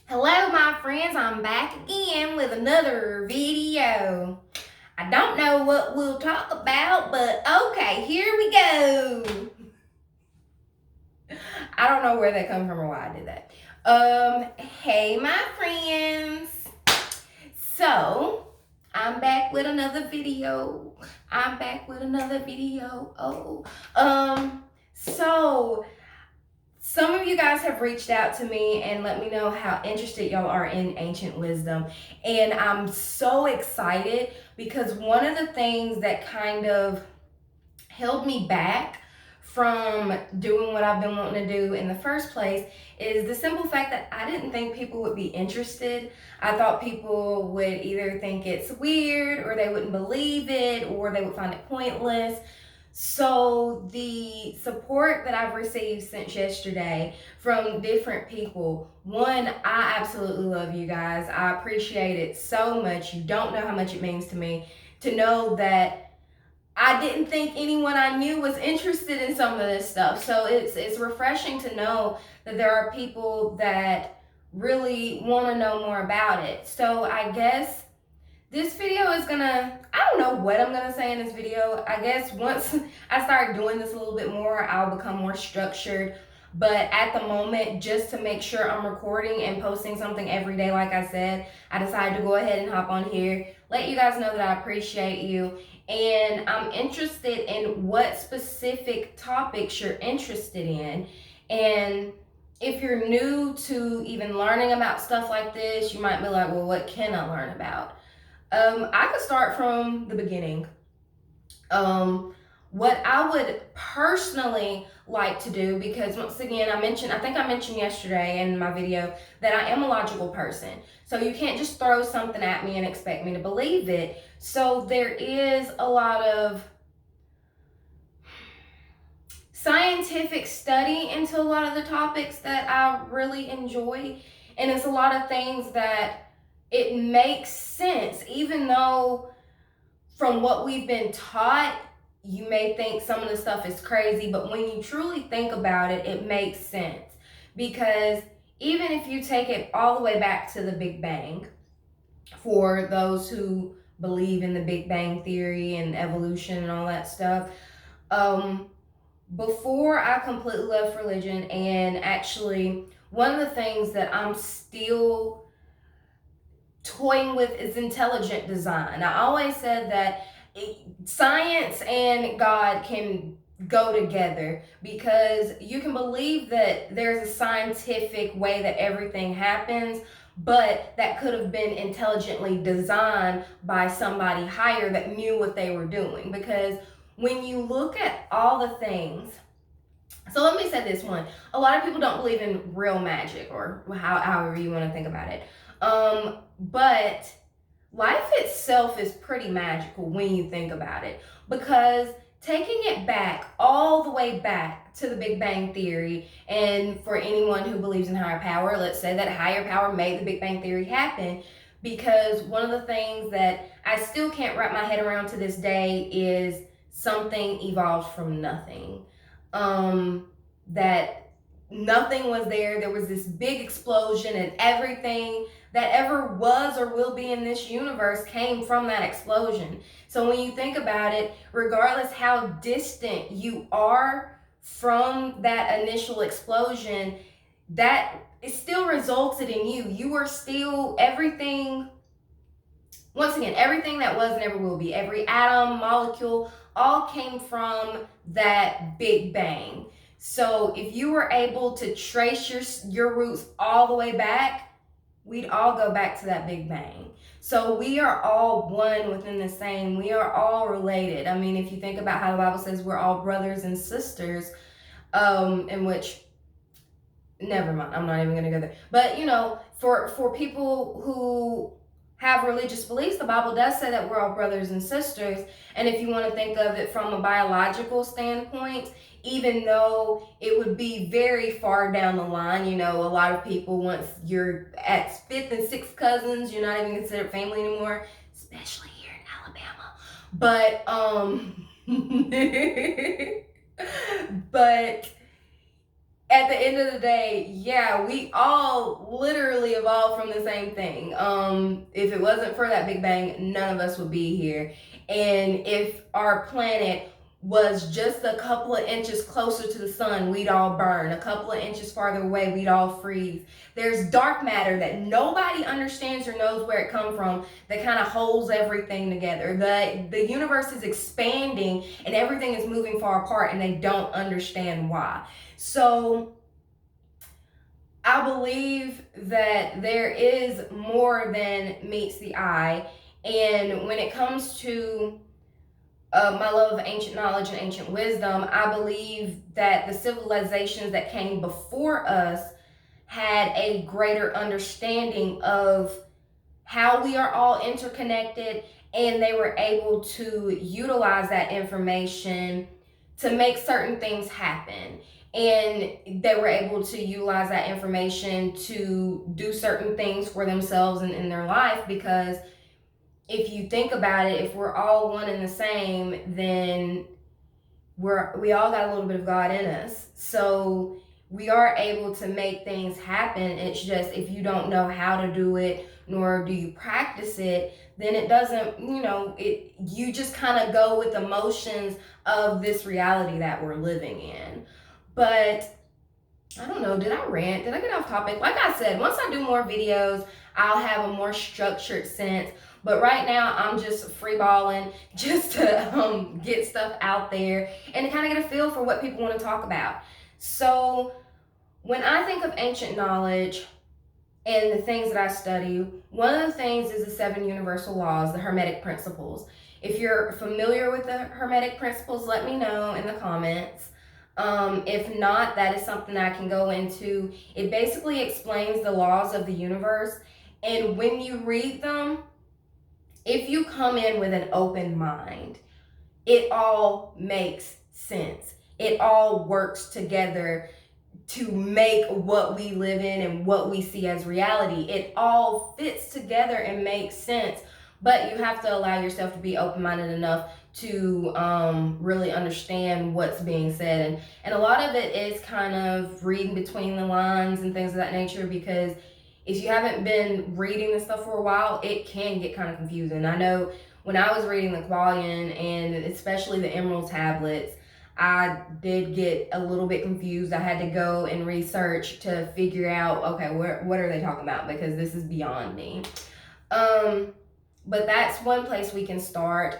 Hello, my friends. I'm back again with another video. I don't know what we'll talk about, but okay, here we go. I don't know where that come from or why I did that. Hey, my friends. So, I'm back with another video. So some of you guys have reached out to me and let me know how interested y'all are in ancient wisdom. And I'm so excited because one of the things that kind of held me back from doing what I've been wanting to do in the first place is the simple fact that I didn't think people would be interested. I thought people would either think it's weird or they wouldn't believe it or they would find it pointless. So the support that I've received since yesterday from different people, one, I absolutely love you guys. I appreciate it so much. You don't know how much it means to me to know that I didn't think anyone I knew was interested in some of this stuff. So it's refreshing to know that there are people that really want to know more about it. So I guess this video is gonna, I don't know what I'm gonna say in this video. I guess once I start doing this a little bit more, I'll become more structured. But at the moment, just to make sure I'm recording and posting something every day, like I said, I decided to go ahead and hop on here, let you guys know that I appreciate you. And I'm interested in what specific topics you're interested in. And if you're new to even learning about stuff like this, you might be like, well, what can I learn about? I could start from the beginning. What I would personally like to do, because once again, I think I mentioned yesterday in my video that I am a logical person. So you can't just throw something at me and expect me to believe it. So there is a lot of scientific study into a lot of the topics that I really enjoy. And it's a lot of things that it makes sense, even though from what we've been taught, you may think some of the stuff is crazy, but when you truly think about it, it makes sense. Because even if you take it all the way back to the Big Bang, for those who believe in the Big Bang Theory and evolution and all that stuff, before I completely left religion, and actually one of the things that I'm still toying with is intelligent design. I always said that science and God can go together, because you can believe that there's a scientific way that everything happens, but that could have been intelligently designed by somebody higher that knew what they were doing. Because when you look at all the things, so let me say this one, a lot of people don't believe in real magic, or however you want to think about it. But life itself is pretty magical when you think about it, because taking it back, all the way back to the Big Bang Theory, and for anyone who believes in higher power, let's say that higher power made the Big Bang Theory happen, because one of the things that I still can't wrap my head around to this day is something evolved from nothing. That nothing was there was this big explosion, and everything that ever was or will be in this universe came from that explosion. So when you think about it, regardless how distant you are from that initial explosion, that it still resulted in you. You are still everything. Once again, everything that was and ever will be, every atom, molecule, all came from that Big Bang. So if you were able to trace your roots all the way back, we'd all go back to that Big Bang. So we are all one within the same. We are all related. I mean, if you think about how the Bible says we're all brothers and sisters, in which, never mind, I'm not even going to go there. But, for people who have religious beliefs, the Bible does say that we're all brothers and sisters. And if you want to think of it from a biological standpoint, even though it would be very far down the line, a lot of people, once you're at fifth and sixth cousins, you're not even considered family anymore, especially here in Alabama. But, but at the end of the day, yeah, we all literally evolved from the same thing. If it wasn't for that Big Bang, none of us would be here. And if our planet was just a couple of inches closer to the sun, we'd all burn. A couple of inches farther away, we'd all freeze. There's dark matter that nobody understands or knows where it comes from that kind of holds everything together. The universe is expanding and everything is moving far apart, and they don't understand why. So I believe that there is more than meets the eye. And when it comes to my love of ancient knowledge and ancient wisdom, I believe that the civilizations that came before us had a greater understanding of how we are all interconnected, and they were able to utilize that information to make certain things happen. And they were able to utilize that information to do certain things for themselves and in their life, because if you think about it, if we're all one and the same, then we all got a little bit of God in us. So we are able to make things happen. It's just if you don't know how to do it, nor do you practice it, then it doesn't, you just kind of go with the motions of this reality that we're living in. But I don't know, did I rant? Did I get off topic? Like I said, once I do more videos, I'll have a more structured sense. But right now, I'm just freeballing just to get stuff out there and to kind of get a feel for what people want to talk about. So when I think of ancient knowledge and the things that I study, one of the things is the 7 universal laws, the Hermetic principles. If you're familiar with the Hermetic principles, let me know in the comments. If not, that is something I can go into. It basically explains the laws of the universe. And when you read them, if you come in with an open mind, it all makes sense. It all works together to make what we live in and what we see as reality. It all fits together and makes sense, but you have to allow yourself to be open-minded enough to really understand what's being said. And a lot of it is kind of reading between the lines and things of that nature, because if you haven't been reading this stuff for a while, it can get kind of confusing. I know when I was reading the Qualian and especially the Emerald tablets, I did get a little bit confused. I had to go and research to figure out, okay, what are they talking about? Because this is beyond me. But that's one place we can start.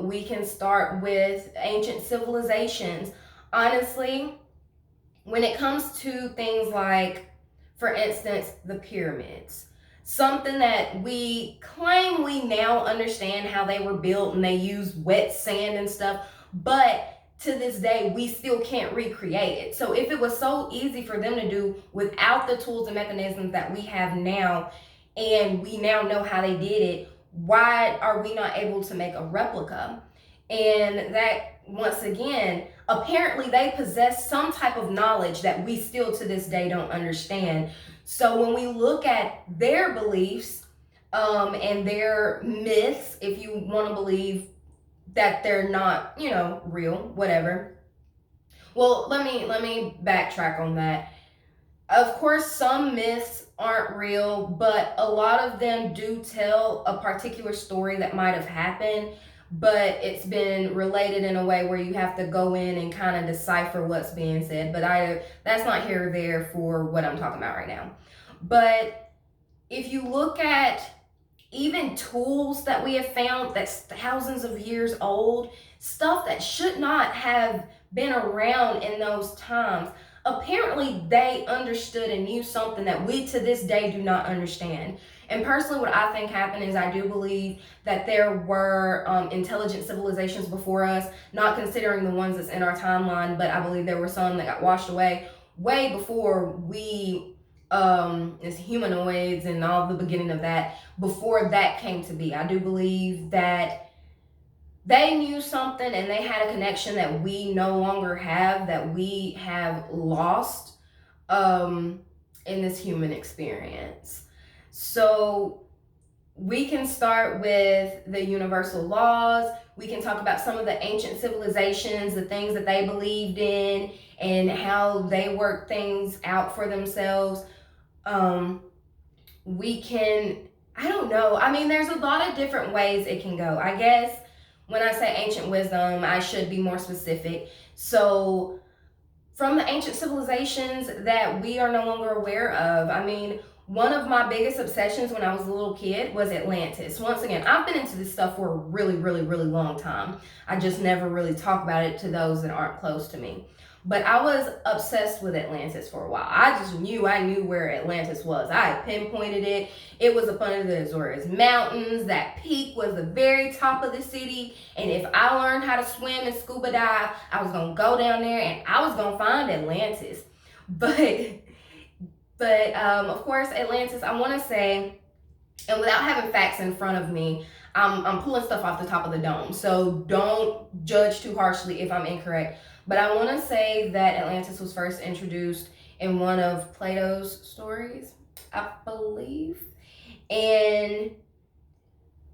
We can start with ancient civilizations. Honestly, when it comes to things like, for instance, the pyramids, something that we claim we now understand how they were built and they use wet sand and stuff, but to this day, we still can't recreate it. So if it was so easy for them to do without the tools and mechanisms that we have now, and we now know how they did it, why are we not able to make a replica? And that, once again, apparently they possess some type of knowledge that we still to this day don't understand. So when we look at their beliefs and their myths, if you want to believe that they're not, real, whatever. Well, let me backtrack on that. Of course, some myths aren't real, but a lot of them do tell a particular story that might have happened, but it's been related in a way where you have to go in and kind of decipher what's being said. But that's not here or there for what I'm talking about right now. But if you look at even tools that we have found that's thousands of years old, stuff that should not have been around in those times, apparently they understood and knew something that we to this day do not understand. And personally, what I think happened is I do believe that there were intelligent civilizations before us, not considering the ones that's in our timeline, but I believe there were some that got washed away way before we, as humanoids and all the beginning of that, before that came to be. I do believe that they knew something and they had a connection that we no longer have, that we have lost in this human experience. So we can start with the universal laws. We can talk about some of the ancient civilizations, the things that they believed in, and how they worked things out for themselves. We can, I don't know. I mean, there's a lot of different ways it can go. I guess when I say ancient wisdom, I should be more specific. So, from the ancient civilizations that we are no longer aware of. I mean, one of my biggest obsessions when I was a little kid was Atlantis. Once again, I've been into this stuff for a really, really, really long time. I just never really talk about it to those that aren't close to me. But I was obsessed with Atlantis for a while. I knew where Atlantis was. I had pinpointed it. It was up under the Azores Mountains. That peak was the very top of the city. And if I learned how to swim and scuba dive, I was going to go down there and I was going to find Atlantis. But of course, Atlantis, I want to say, and without having facts in front of me, I'm pulling stuff off the top of the dome. So don't judge too harshly if I'm incorrect. But I want to say that Atlantis was first introduced in one of Plato's stories, I believe. And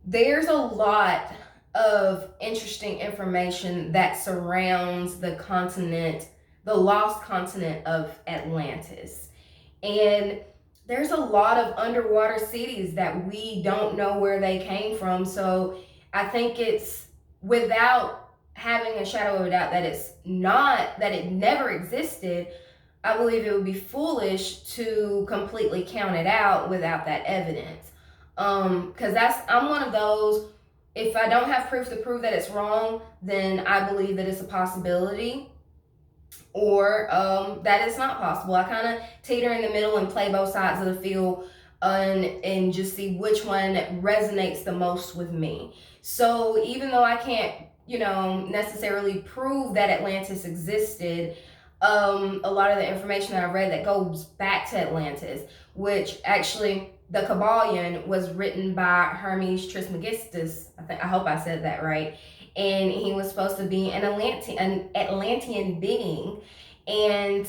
there's a lot of interesting information that surrounds the continent, the lost continent of Atlantis. And there's a lot of underwater cities that we don't know where they came from. So I think it's, without having a shadow of a doubt that it never existed, I believe it would be foolish to completely count it out without that evidence. Because I'm one of those, if I don't have proof to prove that it's wrong, then I believe that it's a possibility, or that it's not possible. I kind of teeter in the middle and play both sides of the field, and just see which one resonates the most with me. So even though I can't, necessarily prove that Atlantis existed, a lot of the information that I read that goes back to Atlantis, which actually the Kybalion was written by Hermes Trismegistus. I hope I said that right. And he was supposed to be an Atlantean being. And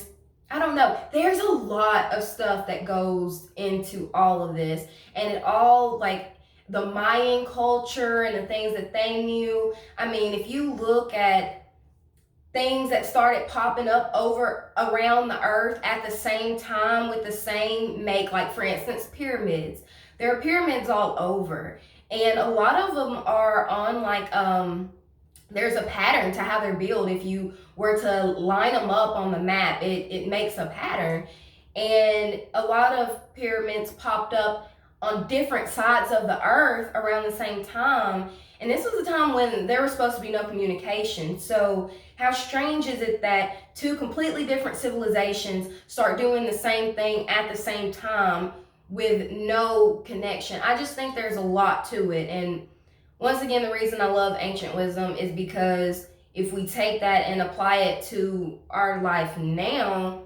I don't know. There's a lot of stuff that goes into all of this, and it all, like, the Mayan culture and the things that they knew. I mean, if you look at things that started popping up around the earth at the same time with the same make, like for instance, pyramids. There are pyramids all over, and a lot of them are on like there's a pattern to how they're built. If you were to line them up on the map, it makes a pattern. And a lot of pyramids popped up on different sides of the earth around the same time. And this was a time when there was supposed to be no communication. So how strange is it that two completely different civilizations start doing the same thing at the same time with no connection? I just think there's a lot to it. And once again, the reason I love ancient wisdom is because if we take that and apply it to our life now,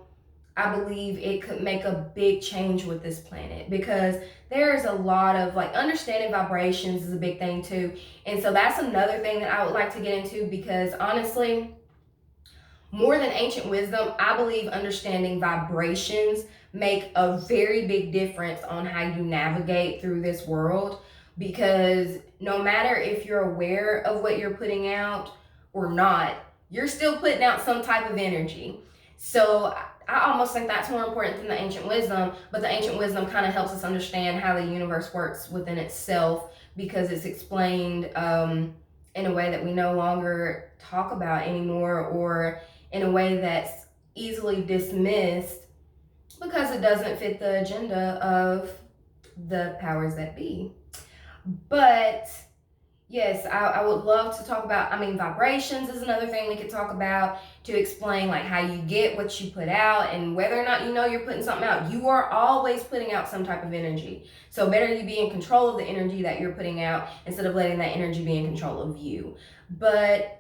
I believe it could make a big change with this planet, because there's a lot of, like, understanding vibrations is a big thing too. And so that's another thing that I would like to get into, because honestly, more than ancient wisdom, I believe understanding vibrations make a very big difference on how you navigate through this world. Because no matter if you're aware of what you're putting out or not, you're still putting out some type of energy. So I almost think that's more important than the ancient wisdom, but the ancient wisdom kind of helps us understand how the universe works within itself, because it's explained in a way that we no longer talk about anymore, or in a way that's easily dismissed because it doesn't fit the agenda of the powers that be. But yes, I would love to talk about, vibrations is another thing we could talk about, to explain like how you get what you put out, and whether or not you know you're putting something out. You are always putting out some type of energy. So better you be in control of the energy that you're putting out instead of letting that energy be in control of you. But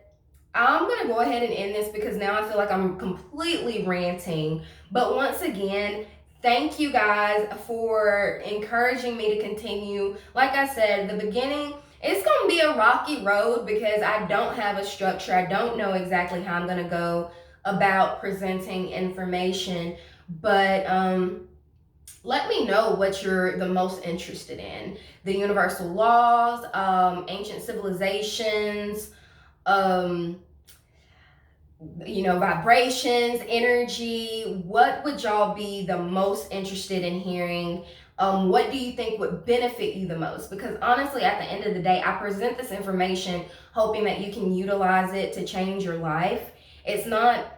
I'm going to go ahead and end this, because now I feel like I'm completely ranting. But once again, thank you guys for encouraging me to continue. Like I said, the beginning, it's going to be a rocky road because I don't have a structure. I don't know exactly how I'm going to go about presenting information. But let me know what you're the most interested in. The universal laws, ancient civilizations, um, vibrations, energy. What would y'all be the most interested in hearing? What do you think would benefit you the most? Because honestly, at the end of the day, I present this information hoping that you can utilize it to change your life. It's not,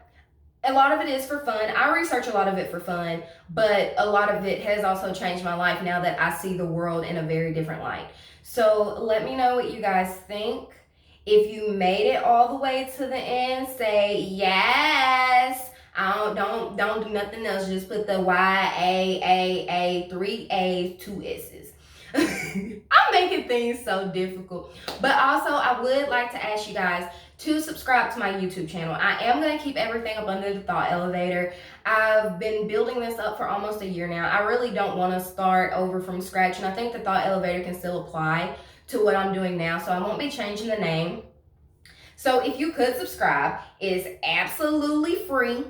a lot of it is for fun. I research a lot of it for fun, but a lot of it has also changed my life now that I see the world in a very different light. So let me know what you guys think. If you made it all the way to the end, say yes. Don't do nothing else. Just put the YAAA, 3 A's, 2 S's. I'm making things so difficult. But also, I would like to ask you guys to subscribe to my YouTube channel. I am going to keep everything up under the Thought Elevator. I've been building this up for almost a year now. I really don't want to start over from scratch, and I think the Thought Elevator can still apply to what I'm doing now, so I won't be changing the name. So if you could subscribe, it's absolutely free.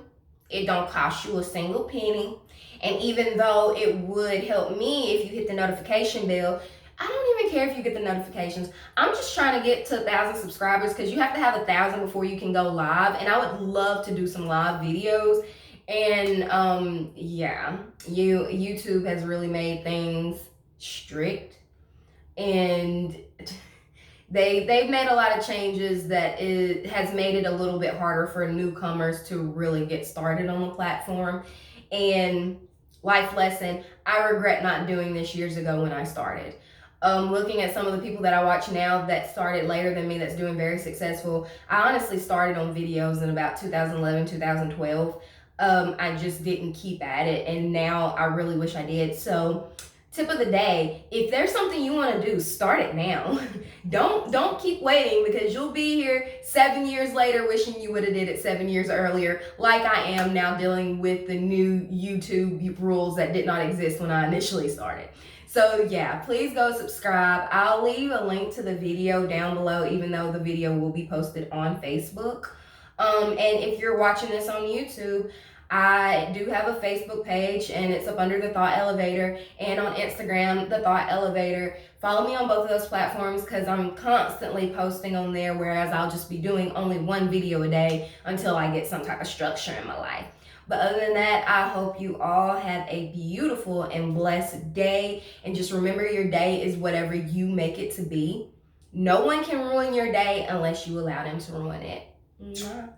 It don't cost you a single penny. And even though it would help me if you hit the notification bell, I don't even care if you get the notifications. I'm just trying to get to 1,000 subscribers because you have to have 1,000 before you can go live. And I would love to do some live videos. And yeah, YouTube has really made things strict. And they've made a lot of changes that it has made it a little bit harder for newcomers to really get started on the platform. And life lesson, I regret not doing this years ago when I started. Looking at some of the people that I watch now that started later than me that's doing very successful, I honestly started on videos in about 2011, 2012. I just didn't keep at it, and now I really wish I did. So tip of the day, if there's something you want to do, start it now. Don't keep waiting, because you'll be here 7 years later wishing you would have did it 7 years earlier, like I am now dealing with the new YouTube rules that did not exist when I initially started. So yeah, please go subscribe. I'll leave a link to the video down below, even though the video will be posted on Facebook. And if you're watching this on YouTube, I do have a Facebook page, and it's up under the Thought Elevator, and on Instagram, the Thought Elevator. Follow me on both of those platforms, because I'm constantly posting on there, whereas I'll just be doing only one video a day until I get some type of structure in my life. But other than that, I hope you all have a beautiful and blessed day. And just remember, your day is whatever you make it to be. No one can ruin your day unless you allow them to ruin it. Mwah.